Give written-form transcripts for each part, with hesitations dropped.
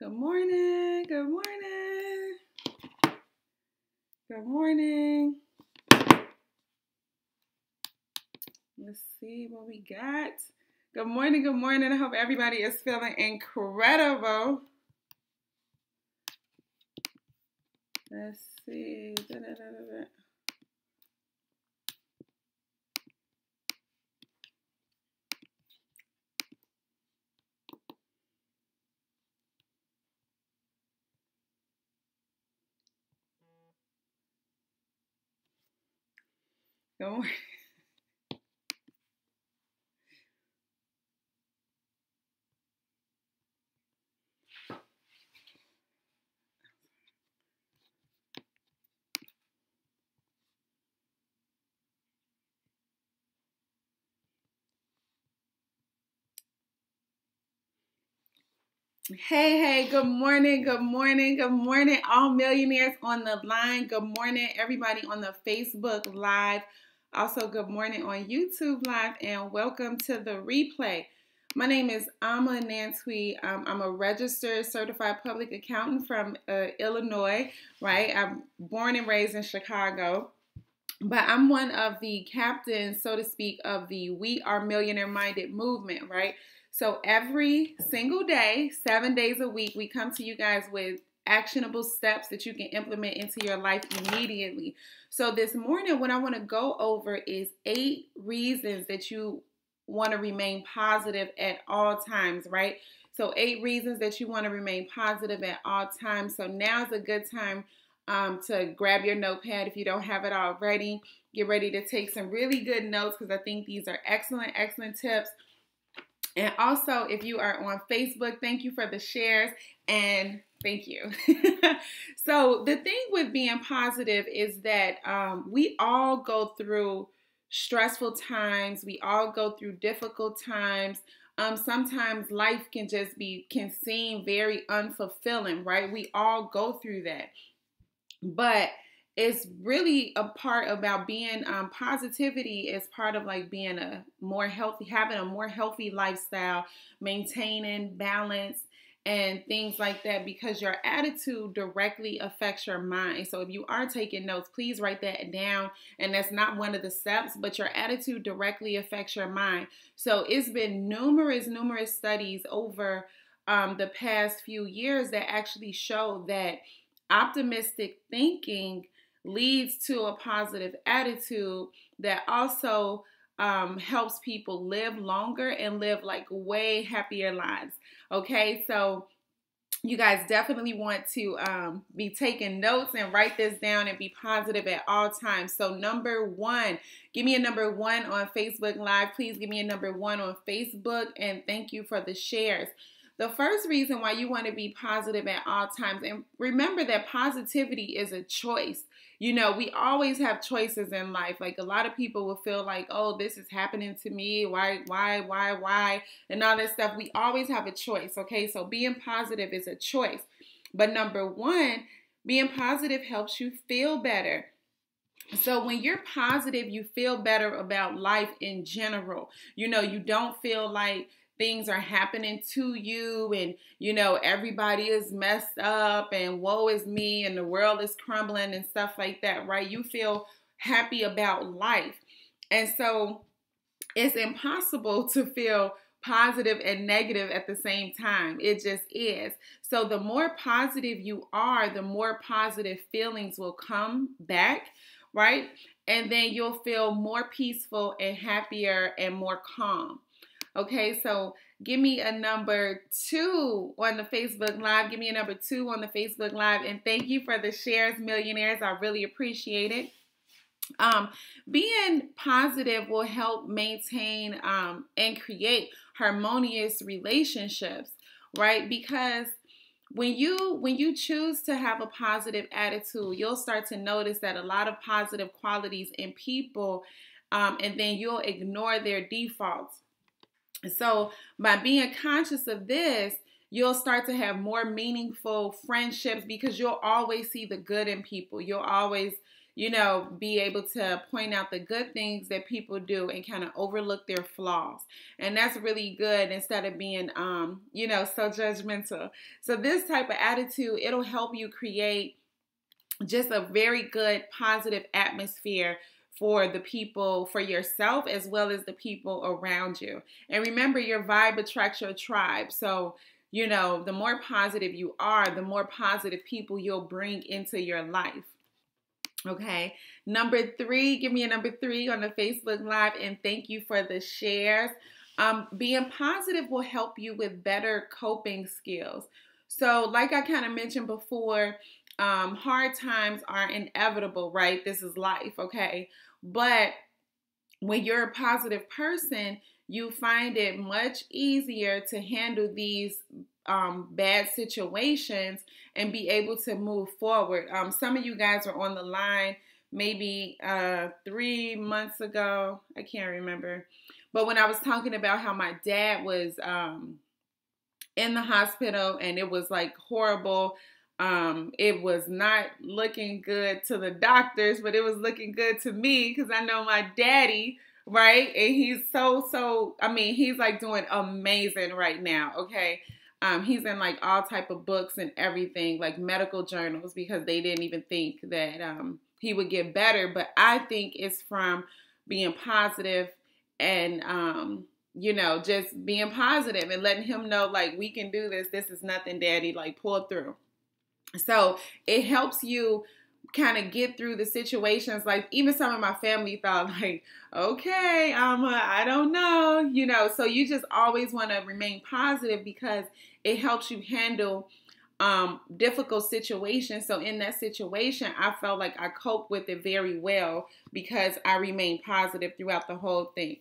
Good morning. Good morning. Good morning. Let's see what we got. Good morning. Good morning. I hope everybody is feeling incredible. Let's see. Good morning. Hey, good morning, good morning, good morning, all millionaires on the line. Good morning, everybody on the Facebook Live. Also, good morning on YouTube Live, and welcome to the replay. My name is Amma Nantwi. I'm a registered certified public accountant from Illinois, right? I'm born and raised in Chicago. But I'm one of the captains, so to speak, of the We Are Millionaire Minded movement, right? So every single day, 7 days a week, we come to you guys with actionable steps that you can implement into your life immediately. So this morning, what I want to go over is 8 reasons that you want to remain positive at all times, right? So 8 reasons that you want to remain positive at all times. So now's a good time to grab your notepad if you don't have it already. Get ready to take some really good notes because I think these are excellent tips. And also, if you are on Facebook, thank you for the shares and thank you. So the thing with being positive is that we all go through stressful times. We all go through difficult times. Sometimes life can seem very unfulfilling, right? We all go through that. But it's really a part about being positivity is part of like being having a more healthy lifestyle, maintaining balance and things like that, because your attitude directly affects your mind. So if you are taking notes, please write that down. And that's not one of the steps, but your attitude directly affects your mind. So it's been numerous studies over the past few years that actually show that optimistic thinking leads to a positive attitude that also helps people live longer and live like way happier lives. Okay, so you guys definitely want to be taking notes and write this down and be positive at all times. So number 1, give me a number 1 on Facebook Live. Please give me a number 1 on Facebook, and thank you for the shares. The first reason why you want to be positive at all times, and remember that positivity is a choice. You know, we always have choices in life. Like a lot of people will feel like, oh, this is happening to me. Why, and all that stuff. We always have a choice. Okay, so being positive is a choice. But number 1, being positive helps you feel better. So when you're positive, you feel better about life in general. You know, you don't feel like things are happening to you and, you know, everybody is messed up and woe is me and the world is crumbling and stuff like that, right? You feel happy about life. And so it's impossible to feel positive and negative at the same time. It just is. So the more positive you are, the more positive feelings will come back, right? And then you'll feel more peaceful and happier and more calm. Okay, so give me a number 2 on the Facebook Live. Give me a number 2 on the Facebook Live. And thank you for the shares, millionaires. I really appreciate it. Being positive will help maintain and create harmonious relationships, right? Because when you choose to have a positive attitude, you'll start to notice that a lot of positive qualities in people, and then you'll ignore their defaults. So by being conscious of this, you'll start to have more meaningful friendships because you'll always see the good in people. You'll always be able to point out the good things that people do and kind of overlook their flaws. And that's really good instead of being, so judgmental. So this type of attitude, it'll help you create just a very good positive atmosphere for the people, for yourself, as well as the people around you. And remember, your vibe attracts your tribe. So, the more positive you are, the more positive people you'll bring into your life. Okay. Number 3, give me a number 3 on the Facebook Live, and thank you for the shares. Being positive will help you with better coping skills. So like I kind of mentioned before, hard times are inevitable, right? This is life, okay? But when you're a positive person, you find it much easier to handle these bad situations and be able to move forward. Some of you guys were on the line maybe 3 months ago. I can't remember. But when I was talking about how my dad was in the hospital and it was like horrible. It was not looking good to the doctors, but it was looking good to me because I know my daddy, right? And he's he's like doing amazing right now, okay? He's in like all type of books and everything, like medical journals, because they didn't even think that he would get better. But I think it's from being positive and, just being positive and letting him know, like, we can do this. This is nothing, Daddy, like, pull through. So it helps you kind of get through the situations. Like even some of my family thought like, okay, I don't know, so you just always want to remain positive because it helps you handle difficult situations. So in that situation, I felt like I coped with it very well because I remained positive throughout the whole thing.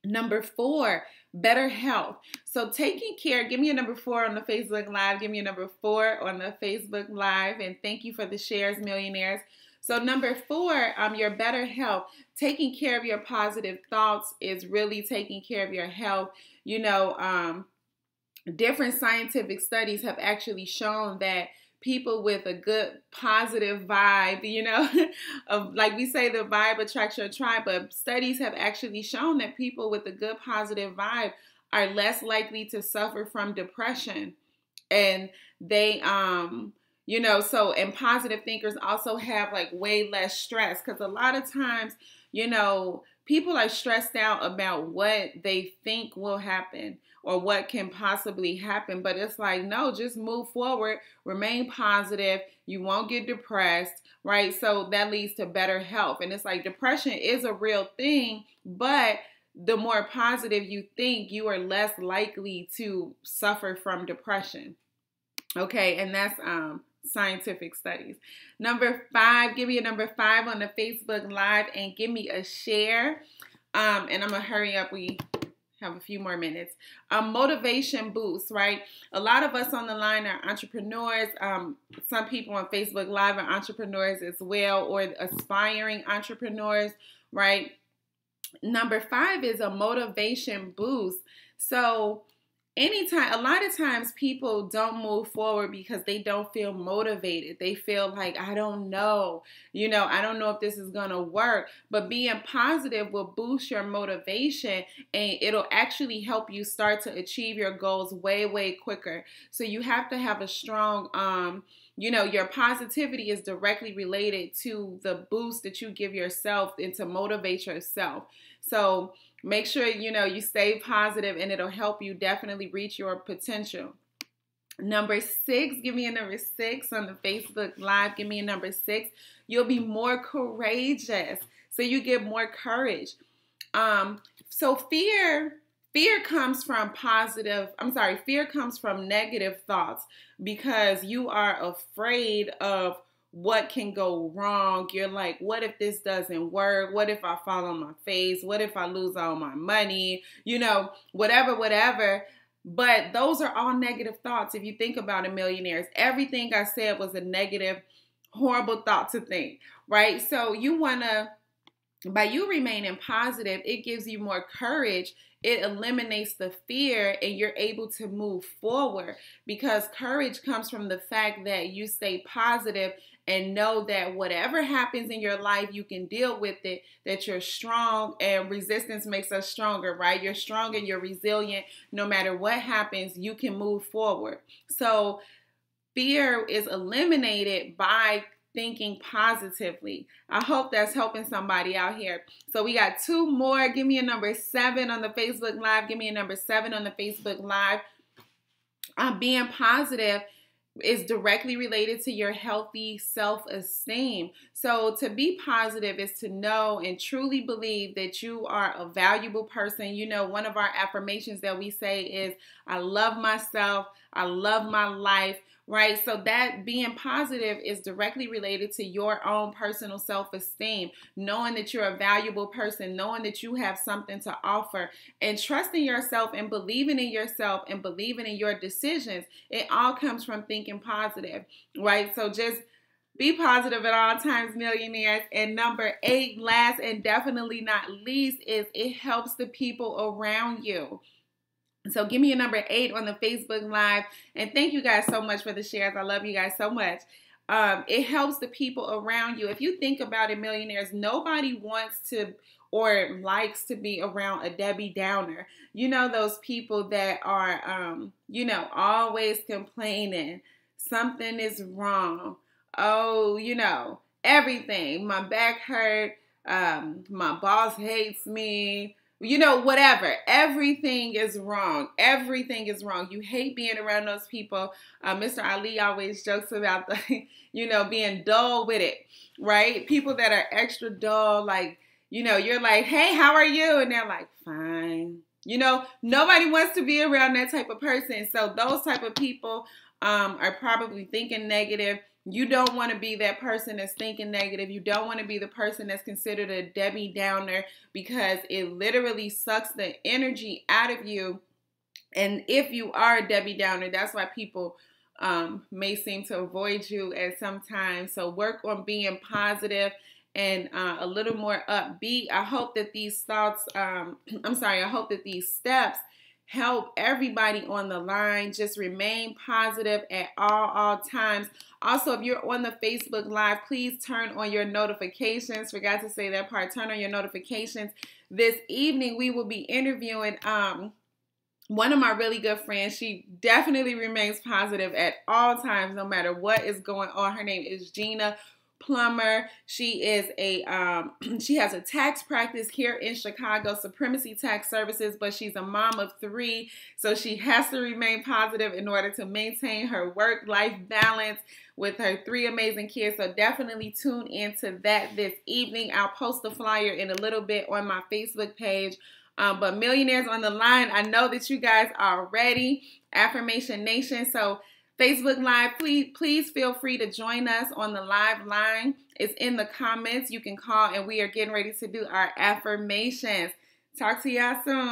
Number 4, better health. So taking care, give me a number 4 on the Facebook Live. Give me a number 4 on the Facebook Live. And thank you for the shares, millionaires. So number 4, your better health. Taking care of your positive thoughts is really taking care of your health. Different scientific studies have actually shown that people with a good positive vibe, of like we say, the vibe attracts your tribe, but studies have actually shown that people with a good positive vibe are less likely to suffer from depression. And they, and positive thinkers also have like way less stress because a lot of times, people are stressed out about what they think will happen or what can possibly happen. But it's like, no, just move forward, remain positive. You won't get depressed, right? So that leads to better health. And it's like depression is a real thing, but the more positive you think, you are less likely to suffer from depression. Okay, and that's scientific studies. Number 5, give me a number 5 on the Facebook Live and give me a share. And I'm going to hurry up. We have a few more minutes. Motivation boost, right? A lot of us on the line are entrepreneurs. Some people on Facebook Live are entrepreneurs as well, or aspiring entrepreneurs, right? Number 5 is a motivation boost. So a lot of times people don't move forward because they don't feel motivated. They feel like, I don't know, I don't know if this is going to work. But being positive will boost your motivation and it'll actually help you start to achieve your goals way, way quicker. So you have to have a strong, your positivity is directly related to the boost that you give yourself and to motivate yourself. So make sure, you stay positive and it'll help you definitely reach your potential. Number 6, give me a number 6 on the Facebook Live. Give me a number 6. You'll be more courageous. So you get more courage. So fear comes from fear comes from negative thoughts because you are afraid of what can go wrong. You're like, what if this doesn't work? What if I fall on my face? What if I lose all my money? Whatever. But those are all negative thoughts. If you think about it, millionaires, everything I said was a negative, horrible thought to think, right? So by you remaining positive, it gives you more courage. It eliminates the fear and you're able to move forward because courage comes from the fact that you stay positive and know that whatever happens in your life, you can deal with it, that you're strong, and resistance makes us stronger, right? You're strong and you're resilient. No matter what happens, you can move forward. So fear is eliminated by thinking positively. I hope that's helping somebody out here. So we got 2 more. Give me a number 7 on the Facebook Live. Give me a number 7 on the Facebook Live. Being positive is directly related to your healthy self-esteem. So to be positive is to know and truly believe that you are a valuable person. You know, one of our affirmations that we say is, I love myself, I love my life, right? So that being positive is directly related to your own personal self-esteem, knowing that you're a valuable person, knowing that you have something to offer, and trusting yourself and believing in yourself and believing in your decisions. It all comes from thinking positive, right? So just be positive at all times, millionaires. And number 8, last and definitely not least, is it helps the people around you. So give me a number 8 on the Facebook Live. And thank you guys so much for the shares. I love you guys so much. It helps the people around you. If you think about it, millionaires, nobody wants to or likes to be around a Debbie Downer. You know, those people that are, you know, always complaining. Something is wrong. Oh, you know, everything. My back hurt. My boss hates me. You know, whatever. Everything is wrong. Everything is wrong. You hate being around those people. Mr. Ali always jokes about the, you know, being dull with it, right? People that are extra dull, like, you know, you're like, hey, how are you? And they're like, fine. You know, nobody wants to be around that type of person. So those type of people are probably thinking negative. You don't want to be that person that's thinking negative. You don't want to be the person that's considered a Debbie Downer, because it literally sucks the energy out of you. And if you are a Debbie Downer, that's why people may seem to avoid you at some time. So work on being positive and a little more upbeat. I hope that these thoughts, I hope that these steps help everybody on the line. Just remain positive at all times. Also, if you're on the Facebook Live, please turn on your notifications. Forgot to say that part. Turn on your notifications. This evening, we will be interviewing one of my really good friends. She definitely remains positive at all times, no matter what is going on. Her name is Gina Plummer. She is she has a tax practice here in Chicago, Supremacy Tax Services, but she's a mom of 3, so she has to remain positive in order to maintain her work-life balance with her 3 amazing kids. So definitely tune into that this evening. I'll post the flyer in a little bit on my Facebook page. But millionaires on the line, I know that you guys are ready. Affirmation Nation. So Facebook Live, please feel free to join us on the live line. It's in the comments. You can call, and we are getting ready to do our affirmations. Talk to y'all soon.